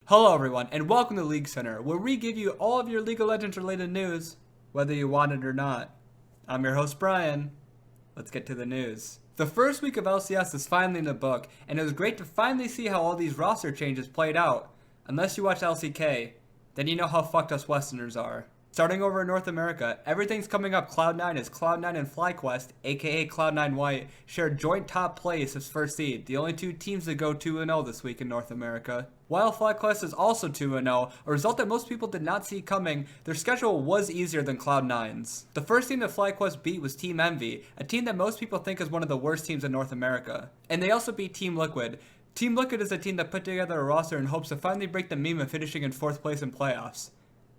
Hello everyone, and welcome to League Center, where we give you all of your League of Legends related news, whether you want it or not. I'm your host Brian. Let's get to the news. The first week of LCS is finally in the book, and it was great to finally see how all these roster changes played out. Unless you watch LCK, then you know how fucked us Westerners are. Starting over in North America, everything's coming up Cloud9 as Cloud9 and FlyQuest, aka Cloud9 White, shared joint top place as first seed, the only two teams to go 2-0 this week in North America. While FlyQuest is also 2-0, a result that most people did not see coming, their schedule was easier than Cloud9's. The first team that FlyQuest beat was Team Envy, a team that most people think is one of the worst teams in North America. And they also beat Team Liquid. Team Liquid is a team that put together a roster in hopes to finally break the meme of finishing in 4th place in playoffs,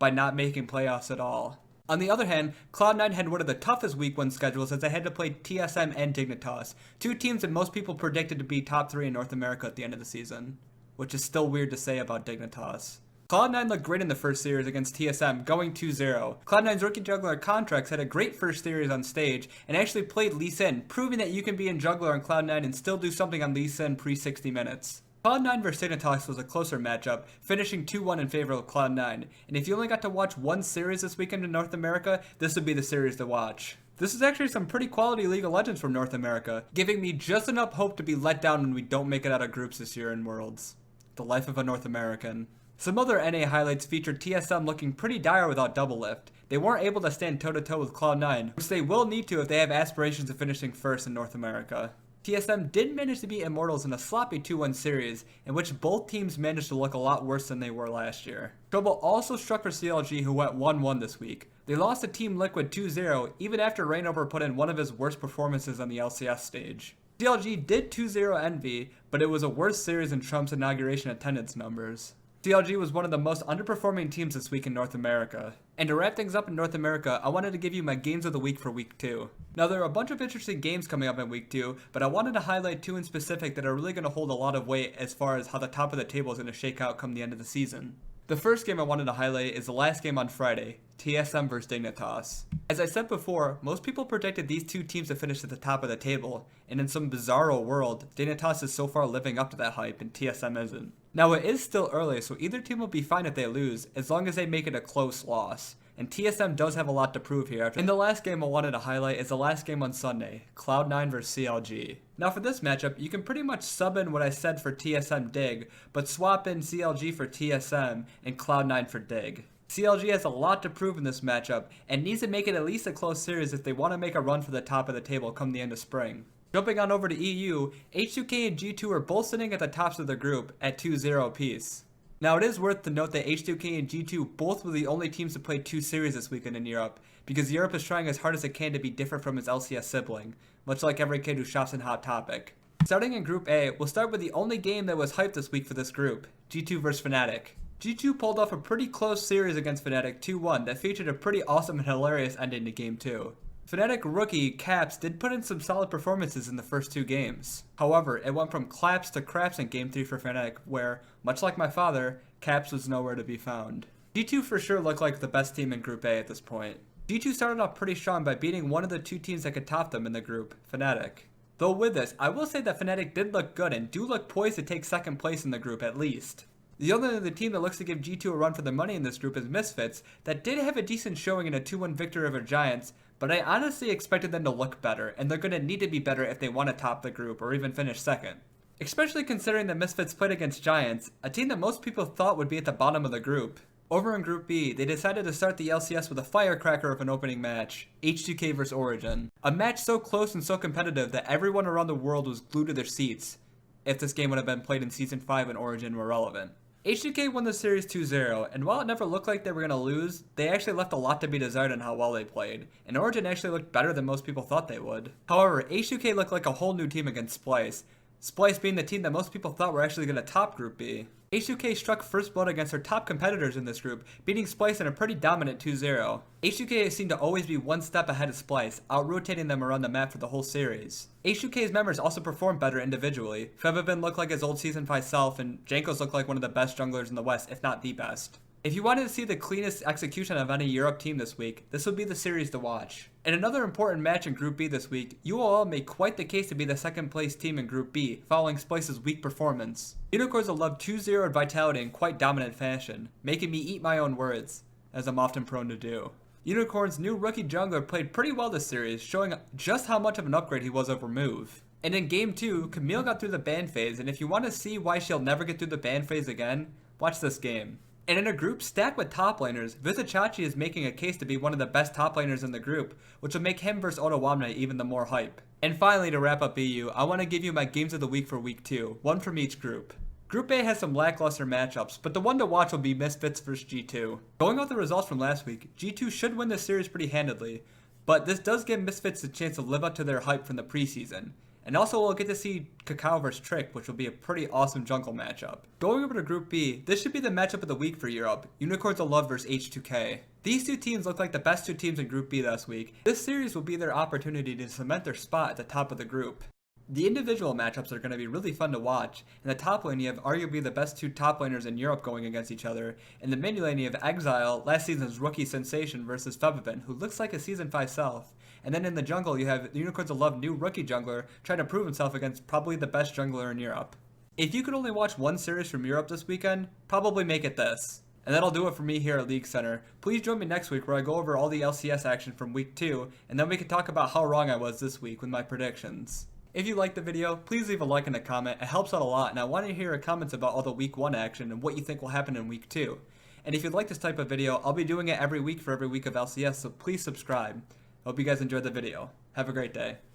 by not making playoffs at all. On the other hand, Cloud9 had one of the toughest week 1 schedules as they had to play TSM and Dignitas, two teams that most people predicted to be top 3 in North America at the end of the season, which is still weird to say about Dignitas. Cloud9 looked great in the first series against TSM, going 2-0. Cloud9's rookie jungler Contracts had a great first series on stage and actually played Lee Sin, proving that you can be in jungler on Cloud9 and still do something on Lee Sin pre-60 minutes. Cloud9 vs Dignitas was a closer matchup, finishing 2-1 in favor of Cloud9, and if you only got to watch one series this weekend in North America, this would be the series to watch. This is actually some pretty quality League of Legends from North America, giving me just enough hope to be let down when we don't make it out of groups this year in Worlds. The life of a North American. Some other NA highlights featured TSM looking pretty dire without Doublelift. They weren't able to stand toe-to-toe with Cloud9, which they will need to if they have aspirations of finishing first in North America. TSM did manage to beat Immortals in a sloppy 2-1 series, in which both teams managed to look a lot worse than they were last year. Trouble also struck for CLG, who went 1-1 this week. They lost to Team Liquid 2-0, even after Rainover put in one of his worst performances on the LCS stage. CLG did 2-0 Envy, but it was a worse series than Trump's inauguration attendance numbers. CLG was one of the most underperforming teams this week in North America. And to wrap things up in North America, I wanted to give you my games of the week for week 2. Now there are a bunch of interesting games coming up in week 2, but I wanted to highlight 2 in specific that are really going to hold a lot of weight as far as how the top of the table is going to shake out come the end of the season. The first game I wanted to highlight is the last game on Friday, TSM vs Dignitas. As I said before, most people predicted these two teams to finish at the top of the table, and in some bizarro world, Dignitas is so far living up to that hype and TSM isn't. Now it is still early, so either team will be fine if they lose, as long as they make it a close loss. And TSM does have a lot to prove here. And the last game I wanted to highlight is the last game on Sunday, Cloud9 vs CLG. Now for this matchup, you can pretty much sub in what I said for TSM Dig, but swap in CLG for TSM and Cloud9 for Dig. CLG has a lot to prove in this matchup, and needs to make it at least a close series if they want to make a run for the top of the table come the end of spring. Jumping on over to EU, H2K and G2 are both sitting at the tops of the group at 2-0 apiece. Now it is worth to note that H2K and G2 both were the only teams to play 2 series this weekend in Europe, because Europe is trying as hard as it can to be different from its LCS sibling, much like every kid who shops in Hot Topic. Starting in Group A, we'll start with the only game that was hyped this week for this group, G2 vs Fnatic. G2 pulled off a pretty close series against Fnatic 2-1 that featured a pretty awesome and hilarious ending to Game 2. Fnatic rookie Caps did put in some solid performances in the first 2 games. However, it went from claps to craps in Game 3 for Fnatic, where, much like my father, Caps was nowhere to be found. G2 for sure looked like the best team in Group A at this point. G2 started off pretty strong by beating one of the 2 teams that could top them in the group, Fnatic. Though with this, I will say that Fnatic did look good and do look poised to take 2nd place in the group at least. The only other team that looks to give G2 a run for their money in this group is Misfits, that did have a decent showing in a 2-1 victory over Giants, but I honestly expected them to look better, and they're going to need to be better if they want to top the group or even finish 2nd. Especially considering that Misfits played against Giants, a team that most people thought would be at the bottom of the group. Over in Group B, they decided to start the LCS with a firecracker of an opening match, H2K vs Origin. A match so close and so competitive that everyone around the world was glued to their seats, if this game would have been played in Season 5 when Origin were relevant. H2K won the series 2-0, and while it never looked like they were going to lose, they actually left a lot to be desired on how well they played, and Origin actually looked better than most people thought they would. However, H2K looked like a whole new team against Splice, Splice being the team that most people thought were actually going to top Group B. H2K struck first blood against their top competitors in this group, beating Splice in a pretty dominant 2-0. H2K seemed to always be one step ahead of Splice, out-rotating them around the map for the whole series. H2K's members also performed better individually. Fevabin looked like his old Season 5 self, and Jankos looked like one of the best junglers in the West, if not the best. If you wanted to see the cleanest execution of any Europe team this week, this would be the series to watch. In another important match in Group B this week, UOL made quite the case to be the second place team in Group B, following Splice's weak performance. Unicorns will love 2-0 vitality in quite dominant fashion, making me eat my own words, as I'm often prone to do. Unicorn's new rookie jungler played pretty well this series, showing just how much of an upgrade he was over Move. And in Game 2, Camille got through the ban phase, and if you want to see why she'll never get through the ban phase again, watch this game. And in a group stacked with top laners, Vizichachi is making a case to be one of the best top laners in the group, which will make him versus Otawamne even the more hype. And finally, to wrap up EU, I want to give you my games of the week for week 2, one from each group. Group A has some lackluster matchups, but the one to watch will be Misfits vs G2. Going off the results from last week, G2 should win this series pretty handedly, but this does give Misfits a chance to live up to their hype from the preseason. And also we'll get to see Cacao vs Trick, which will be a pretty awesome jungle matchup. Going over to Group B, this should be the matchup of the week for Europe, Unicorns of Love vs H2K. These two teams look like the best two teams in Group B this week. This series will be their opportunity to cement their spot at the top of the group. The individual matchups are going to be really fun to watch. In the top lane, you have arguably the best two top laners in Europe going against each other. In the mid lane, you have Exile, last season's rookie sensation, versus Fevivin, who looks like a Season 5 self. And then in the jungle, you have the Unicorns of Love new rookie jungler trying to prove himself against probably the best jungler in Europe. If you could only watch one series from Europe this weekend, probably make it this. And that'll do it for me here at League Center. Please join me next week where I go over all the LCS action from week 2, and then we can talk about how wrong I was this week with my predictions. If you liked the video, please leave a like and a comment. It helps out a lot, and I want to hear your comments about all the week 1 action and what you think will happen in week 2. And if you'd like this type of video, I'll be doing it every week for every week of LCS, so please subscribe. I hope you guys enjoyed the video. Have a great day.